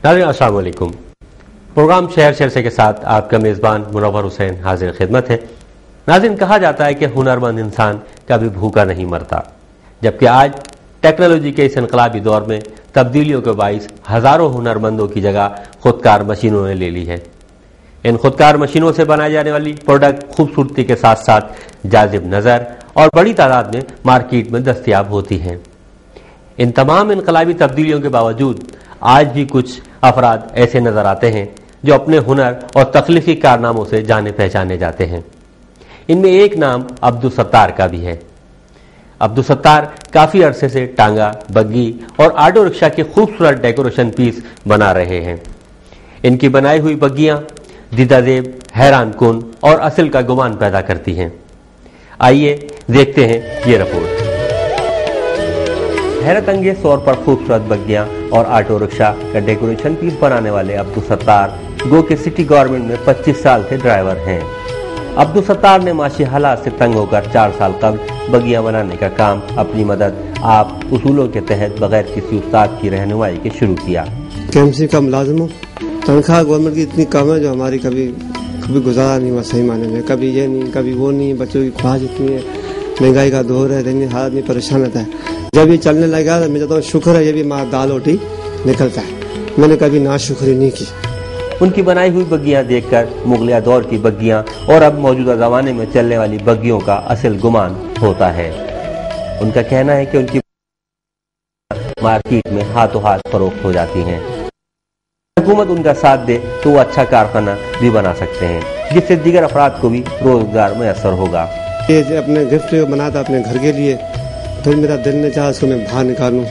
नाज़रीन अस्सलाम वालेकुम। प्रोग्राम शहर शहर के साथ आपका मेज़बान मुनव्वर हुसैन हाजिर खिदमत है। नाज़रीन, कहा जाता है कि हुनरमंद इंसान कभी भूखा नहीं मरता, जबकि आज टेक्नोलॉजी के इस इनकलाबी दौर में तब्दीलियों के बाइस हज़ारों हुनरमंदों की जगह खुदकार मशीनों ने ले ली है। इन खुदकार मशीनों से बनाई जाने वाली प्रोडक्ट खूबसूरती के साथ साथ जाजिब नज़र और बड़ी तादाद में मार्केट में दस्तयाब होती हैं। इन तमाम इनकलाबी तब्दीलियों के बावजूद आज भी कुछ अफराद ऐसे नजर आते हैं जो अपने हुनर और तख्लीकी कारनामों से जाने पहचाने जाते हैं। इनमें एक नाम अब्दुल सत्तार का भी है। अब्दुल सत्तार काफी अरसे से टांगा, बग्गी और ऑटो रिक्शा के खूबसूरत डेकोरेशन पीस बना रहे हैं। इनकी बनाई हुई बग्गियां दीदाजेब, हैरान कुन और असल का गुमान पैदा करती हैं। आइए देखते हैं ये रिपोर्ट। हैरत अंगेज तौर पर खूबसूरत बग्गियां और ऑटो रिक्शा का डेकोरेशन पीस बनाने वाले अब्दुल सत्तार गो के सिटी गवर्नमेंट में 25 साल से ड्राइवर हैं। अब्दुल सत्तार ने माशी हालात से तंग होकर 4 साल कबल बगियां बनाने का काम अपनी मदद आप उसूलों के तहत बगैर किसी उस्ताद की रहनुमाई के शुरू किया। केएमसी का मुलाजिम हूँ। तनख्वाह गवर्नमेंट की इतनी कम है जो हमारी कभी गुजारा नहीं हुआ सही माने में। कभी ये नहीं, कभी वो नहीं। बच्चों की ख्वाहिश इतनी है, महंगाई का दौर है, दैनिक हालत में परेशान रहता है। जब ये चलने लगा तो मैं चाहता हूँ शुक्र है ये भी हमारा दाल रोटी निकलता है। मैंने कभी नाशुक्री नहीं की। उनकी बनाई हुई बग्गियां देखकर मुगलिया दौर की बग्गियां और अब मौजूदा जमाने में चलने वाली बग्गियों का असल गुमान होता है। उनका कहना है कि उनकी मार्केट में हाथों हाथ फरोख्त हो जाती हैं। हुकूमत उनका साथ दे तो वो अच्छा कारखाना भी बना सकते हैं, जिससे दीगर अफराद को भी रोजगार मैसर होगा। ये अपने गिफ्ट बना था अपने घर के लिए, फिर मेरा दिल ने चाहा उसको मैं बाहर निकालूं।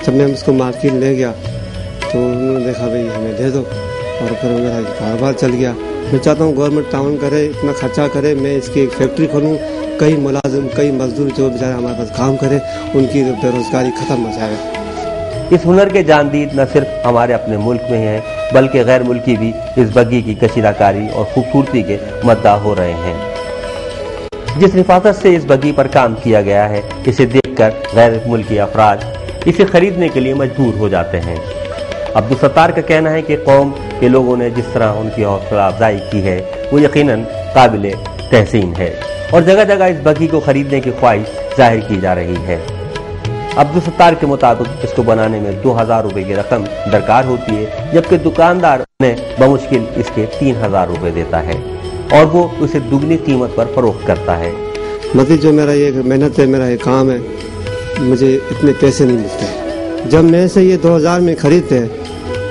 जब मैं उसको मार्केट ले गया तो उन्होंने देखा भाई हमें दे दो, और फिर मेरा कारोबार चल गया। मैं चाहता हूँ गवर्नमेंट ताउन करे, इतना खर्चा करे, मैं इसकी एक फैक्ट्री खोलूँ, कई मुलाजिम, कई मजदूर जो बेचारे हमारे पास काम करे, उनकी बेरोजगारी खत्म हो जाए। इस हुनर के जांदीद न सिर्फ हमारे अपने मुल्क में हैं, बल्कि गैर मुल्की भी इस बग्गी की कशीदाकारी और खूबसूरती के मद्दा हो रहे हैं। जिस हिफाजत से इस बग्गी पर काम किया गया है, इसे देखकर गैर मुल्की अफराद इसे खरीदने के लिए मजबूर हो जाते हैं। अब्दुल सत्तार का कहना है कि कौम के लोगों ने जिस तरह उनकी हौसला अफजाई की है वो यकीनन काबिल तहसीन है, और जगह जगह इस बग्गी को खरीदने की ख्वाहिश जाहिर की जा रही है। अब्दुल सत्तार के मुताबिक इसको बनाने में 2000 रुपए की रकम दरकार होती है, जबकि दुकानदार ने बमुश्किल इसके 3000 रुपए देता है और वो उसे दुगनी कीमत पर फरोख्त करता है। मतलब जो मेरा ये मेहनत है, मेरा ये काम है, मुझे इतने पैसे नहीं मिलते। जब मैं से ये 2000 में खरीदते हैं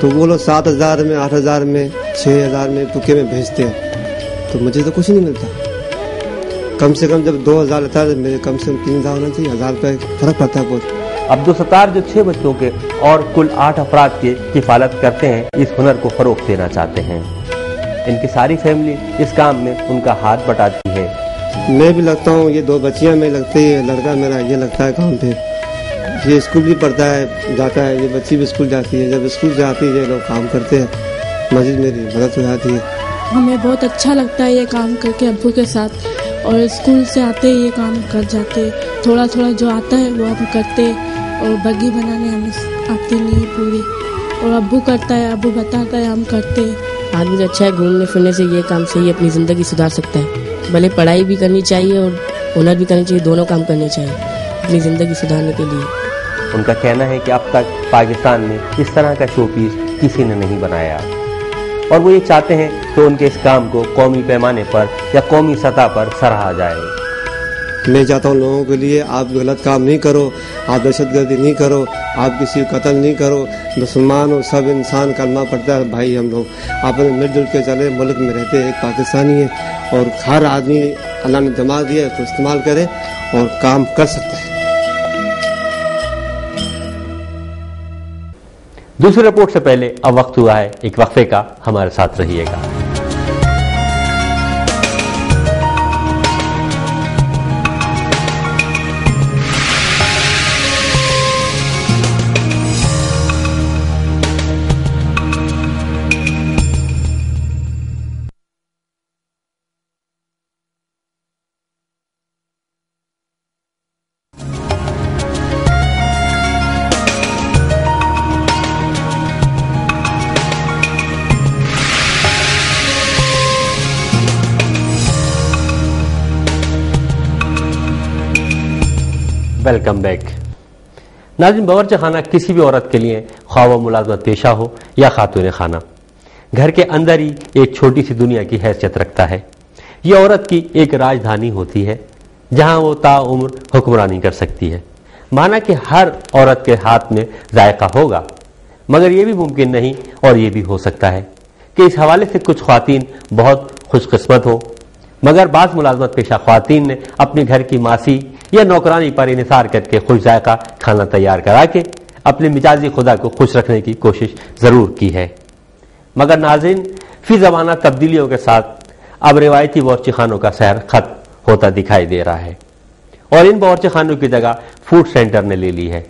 तो वो लोग 7000 में, 8000 में, 6000 में तुके में भेजते हैं, तो मुझे तो कुछ नहीं मिलता। कम से कम जब 2000 लेता है मेरे कम से कम 3000 होना चाहिए। 1000 रुपये फर्क पड़ता है बहुत। अब्दुल सत्तार जो 6 बच्चों के और कुल 8 अफराद की किफालत करते हैं, इस हुनर को फरोख्त देना चाहते हैं। इनकी सारी फैमिली इस काम में उनका हाथ बटाती है। मैं भी लगता हूँ, ये 2 बच्चियाँ मैं लगती है, लड़का मेरा ये लगता है काम पे। ये स्कूल भी पढ़ता है, जाता है, ये बच्ची भी स्कूल जाती है। जब स्कूल जाती है ये लोग काम करते हैं, मस्जिद मेरी मदद हो जाती है। हमें बहुत अच्छा लगता है ये काम करके अब्बू के साथ, और स्कूल से आते ही ये काम कर जाते। थोड़ा थोड़ा जो आता है वो हम करते, और बग्गी बनाने हमें आती नहीं पूरी, और अब्बू करता है, अब्बू बताता है, हम करते। आदमी तो अच्छा है, घूमने फिरने से ये काम से ही अपनी ज़िंदगी सुधार सकता है। भले पढ़ाई भी करनी चाहिए और हुनर भी करनी चाहिए, दोनों काम करने चाहिए अपनी ज़िंदगी सुधारने के लिए। उनका कहना है कि अब तक पाकिस्तान में इस तरह का शो पीस किसी ने नहीं बनाया, और वो ये चाहते हैं कि उनके इस काम को कौमी पैमाने पर या कौमी सतह पर सराहा जाए। मैं चाहता हूँ लोगों के लिए, आप गलत काम नहीं करो, आप दहशतगर्दी नहीं करो, आप किसी को कत्ल नहीं करो। मुसलमान और सब इंसान कलमा पढ़ता है भाई, हम लोग आपस में मिलजुल के चले। मुल्क में रहते हैं, एक पाकिस्तानी है, और हर आदमी अल्लाह ने दिमाग दिया है तो इस्तेमाल करे और काम कर सकता है। दूसरी रिपोर्ट से पहले अब वक्त हुआ है एक वक्फे का, हमारे साथ रहिएगा। Welcome back. नाज़रीन, बावर्ची खाना किसी भी औरत के लिए ख्वाह वो मुलाजमत पेशा हो या खातून खाना, घर के अंदर ही एक छोटी सी दुनिया की हैसियत रखता है। ये औरत की एक राजधानी होती है जहां वो ताउम्र हुक्मरानी कर सकती है। माना कि हर औरत के हाथ में जायका होगा, मगर ये भी मुमकिन नहीं और ये भी हो सकता है कि इस हवाले से कुछ ख्वातीन बहुत खुशकिस्मत हो, मगर बाज़ मुलाजमत पेशा ख्वातीन ने अपने घर की मासी या नौकरानी पर इन्हिसार करके खुश जायका खाना तैयार करा के अपने मिजाजी खुदा को खुश रखने की कोशिश जरूर की है। मगर नाज़रीन, फी ज़माना तब्दीलियों के साथ अब रिवायती बावर्ची खानों का सहर खत्म होता दिखाई दे रहा है और इन बावर्ची खानों की जगह फूड सेंटर ने ले ली है।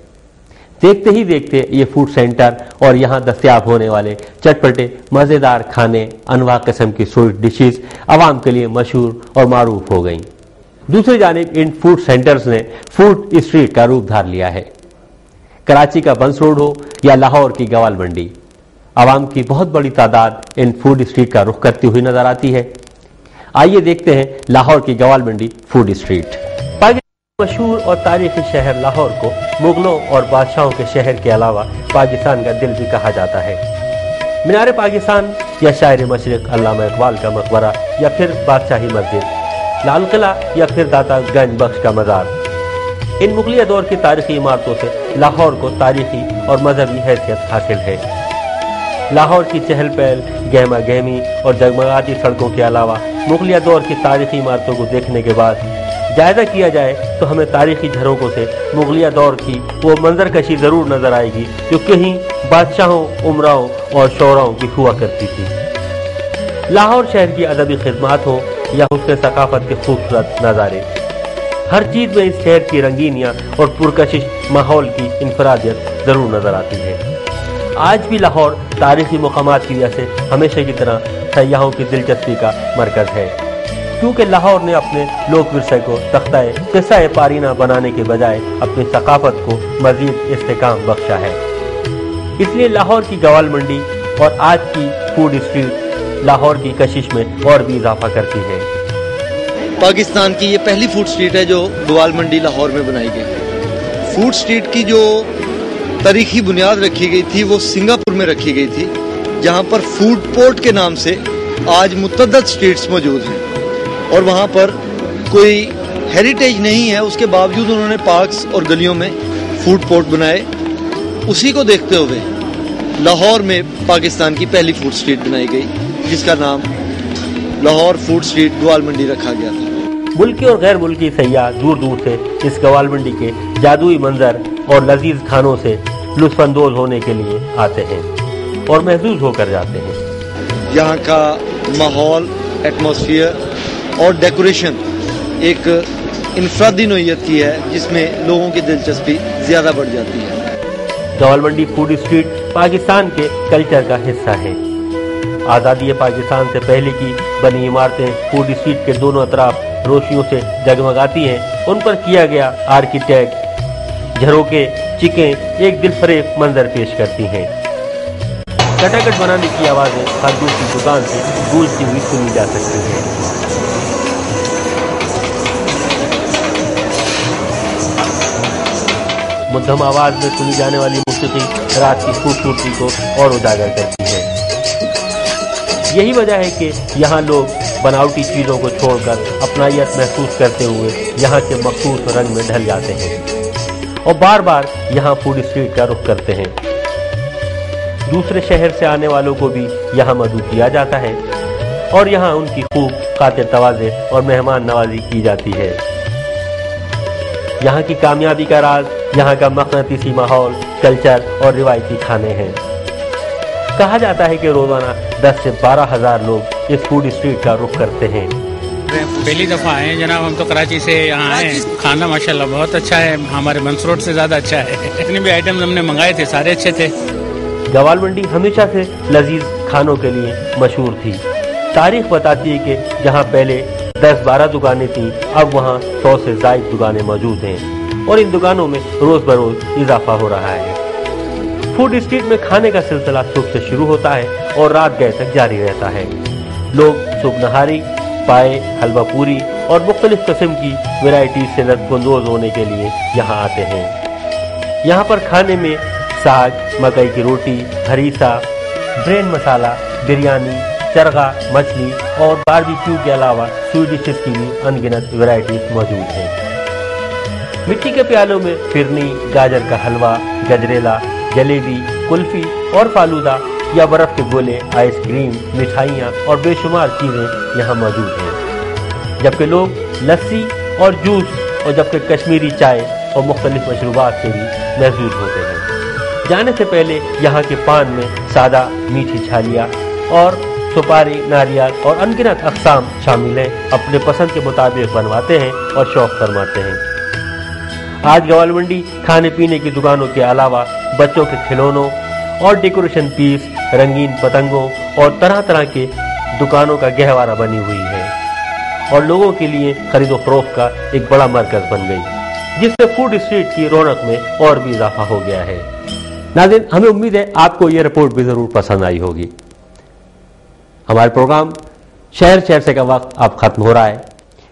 देखते ही देखते ये फूड सेंटर और यहाँ दस्तयाब होने वाले चटपटे मज़ेदार खाने, अनवा किस्म की स्वीट डिशेज आवाम के लिए मशहूर और मारूफ हो गईं। दूसरी जानिब इन फूड सेंटर्स ने फूड स्ट्रीट का रूप धार लिया है। कराची का बंस रोड हो या लाहौर की गवाल मंडी, आवाम की बहुत बड़ी तादाद इन फूड स्ट्रीट का रुख करती हुई नजर आती है। आइए देखते हैं लाहौर की गवाल मंडी फूड स्ट्रीट। मशहूर और तारीखी शहर लाहौर को मुगलों और बादशाहों के शहर के अलावा पाकिस्तान का दिल भी कहा जाता है। मीनार पाकिस्तान या शायर मशरिक अल्लामा इकबाल का मकबरा या फिर बादशाही मस्जिद, लाल किला या फिर दाता गंज बख्श का मज़ार, इन मुगलिया दौर की तारीखी इमारतों से लाहौर को तारीखी और मजहबी हैसियत हासिल है। लाहौर की चहल पहल, गहमा गहमी और जगमगाती सड़कों के अलावा मुगलिया दौर की तारीखी इमारतों को देखने के बाद जायजा किया जाए तो हमें तारीखी झरोकों से मुगलिया दौर की वो मंजरकशी जरूर नजर आएगी जो कहीं बादशाहों, उमराओं और शौराओं की हुआ करती थी। लाहौर शहर की अदबी खिदमत हो या उसके सकाफत के खूबसूरत नज़ारे, हर चीज में इस शहर की रंगीनियां और पुरकशिश माहौल की इनफरादियत जरूर नजर आती है। आज भी लाहौर तारीखी मकामात की वजह से हमेशा की तरह सयाहों की दिलचस्पी का मरकज है, क्योंकि लाहौर ने अपने लोक विरसे को तख्ताए किस्सा पारीना बनाने के बजाय अपनी सकाफत को मजीद इस्तेकाम बख्शा है। इसलिए लाहौर की गवाल मंडी और आज की फूड स्ट्रीट लाहौर की कशिश में और भी इजाफा करती है। पाकिस्तान की ये पहली फूड स्ट्रीट है जो गवाल मंडी लाहौर में बनाई गई। फूड स्ट्रीट की जो तारीखी बुनियाद रखी गई थी वो सिंगापुर में रखी गई थी, जहाँ पर फूड पोर्ट के नाम से आज मुतअद्दिद स्ट्रीट्स मौजूद हैं और वहाँ पर कोई हेरिटेज नहीं है, उसके बावजूद उन्होंने पार्क्स और गलियों में फूड पोर्ट बनाए। उसी को देखते हुए लाहौर में पाकिस्तान की पहली फूड स्ट्रीट बनाई गई, जिसका नाम लाहौर फूड स्ट्रीट गवाल मंडी रखा गया था। मुल्की और गैर मुल्की सयाह दूर दूर से इस गवाल मंडी के जादुई मंजर और लजीज खानों से लुत्फानंदोज होने के लिए आते हैं और महसूस होकर जाते हैं। यहाँ का माहौल, एटमॉस्फेयर और डेकोरेशन एक इनफरादी नोयत की है, जिसमें लोगों की दिलचस्पी ज्यादा बढ़ जाती है। गवाल मंडी फूड स्ट्रीट पाकिस्तान के कल्चर का हिस्सा है। आज़ादी पाकिस्तान से पहले की बनी इमारतें फूड स्ट्रीट के दोनों तरफ रोशनियों से जगमगाती हैं। उन पर किया गया आर्किटेक्ट झरोके, चिकें एक दिलफरेब मंजर पेश करती हैं। खटाखट बनाने की आवाजें हर दूसरी दुकान से गूंजती हुई सुनी जा सकती हैं। मध्यम आवाज में सुनी जाने वाली मौसीकी रात की खूबसूरती को और उजागर करती है। यही वजह है कि यहाँ लोग बनावटी चीजों को छोड़कर अपनायत महसूस करते हुए यहाँ के मखसूस रंग में ढल जाते हैं और बार बार यहाँ फूड स्ट्रीट का रुख करते हैं। दूसरे शहर से आने वालों को भी यहाँ मदऊ किया जाता है और यहाँ उनकी खूब खातिर तवाज़े और मेहमान नवाजी की जाती है। यहाँ की कामयाबी का राज यहाँ का मक़नातीसी माहौल, कल्चर और रिवायती खाने हैं। कहा जाता है कि रोजाना 10 से 12 हज़ार लोग इस फूड स्ट्रीट का रुख करते हैं। पहली दफ़ा आए जनाब, हम तो कराची से यहाँ आए। खाना माशाल्लाह बहुत अच्छा है, हमारे बंस रोड से ज़्यादा अच्छा है। जितने भी आइटम्स हमने मंगाए थे सारे अच्छे थे। गवाल मंडी हमेशा से लजीज खानों के लिए मशहूर थी। तारीख बताती है कि जहाँ पहले 10-12 दुकानें थीं, अब वहाँ 100 से ज़ायद दुकानें मौजूद हैं और इन दुकानों में रोज़ बरोज़ इजाफा हो रहा है। फूड स्ट्रीट में खाने का सिलसिला सुबह से शुरू होता है और रात गए तक जारी रहता है। लोग सुबह नहारी, पाए, हलवा पूरी اور مختلف قسم کی ویرائٹیز سے لطف اندوز ہونے کے لیے یہاں آتے ہیں۔ یہاں پر کھانے میں ساگ، مکئی کی روٹی، ہریسہ، برین مسالہ، بریانی، چرغا، مچھلی اور باربیکیو کے علاوہ سویٹ ڈشز کی بھی ان گنت ویرائٹیز موجود ہیں۔ مٹی کے پیالوں میں فرنی، گاجر کا حلوہ، گجریلا، جلیبی، کلفی اور فالودہ یا برف کے گولے، آئس کریم، مٹھائیاں اور بے شمار چیزیں یہاں موجود ہیں، جبکہ لوگ لسی اور جوس اور جبکہ کشمیری چائے اور مختلف مشروبات سے بھی محظوظ ہوتے ہیں۔ جانے سے پہلے یہاں کے پان میں سادہ میٹھی چھالیاں اور سپاری، ناریل اور ان گنت اقسام شامل ہیں، اپنے پسند کے مطابق بنواتے ہیں اور شوق فرماتے ہیں۔ آج گوال منڈی کھانے پینے کی دکانوں کے علاوہ بچوں کے کھلونوں اور ڈیکوریشن پیس، رنگین پتنگوں اور طرح طرح کے دکانوں کا گہوارہ بنی ہوئی ہے اور لوگوں کے لیے خرید و فروخت کا ایک بڑا مرکز بن گئی، جس سے فوڈ اسٹریٹ کی رونق میں اور بھی اضافہ ہو گیا ہے۔ ناظرین، ہمیں امید ہے آپ کو یہ رپورٹ بھی ضرور پسند آئی ہوگی۔ ہمارے پروگرام شہر شہر سے کا وقت اب ختم ہو رہا ہے۔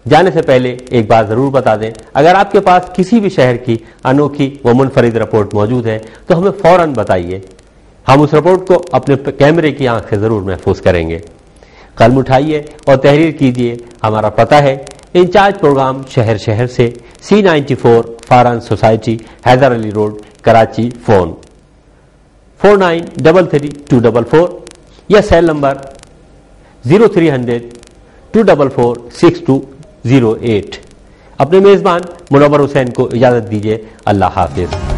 جانے سے پہلے ایک بات ضرور بتا دیں، اگر آپ کے پاس کسی بھی شہر کی انوکھی و منفرد رپورٹ موجود ہے تو ہمیں فوراً بتائیے، ہم اس رپورٹ کو اپنے کیمرے کی آنکھ سے ضرور محفوظ کریں گے۔ قلم اٹھائیے اور تحریر کیجیے۔ ہمارا پتہ ہے انچارج پروگرام شہر شہر سے، C94 فاران سوسائٹی، حیدر علی روڈ، کراچی۔ فون 4933-244 یا سیل نمبر 0300-244-6208۔ اپنے میزبان منور حسین کو اجازت دیجیے۔ اللہ حافظ۔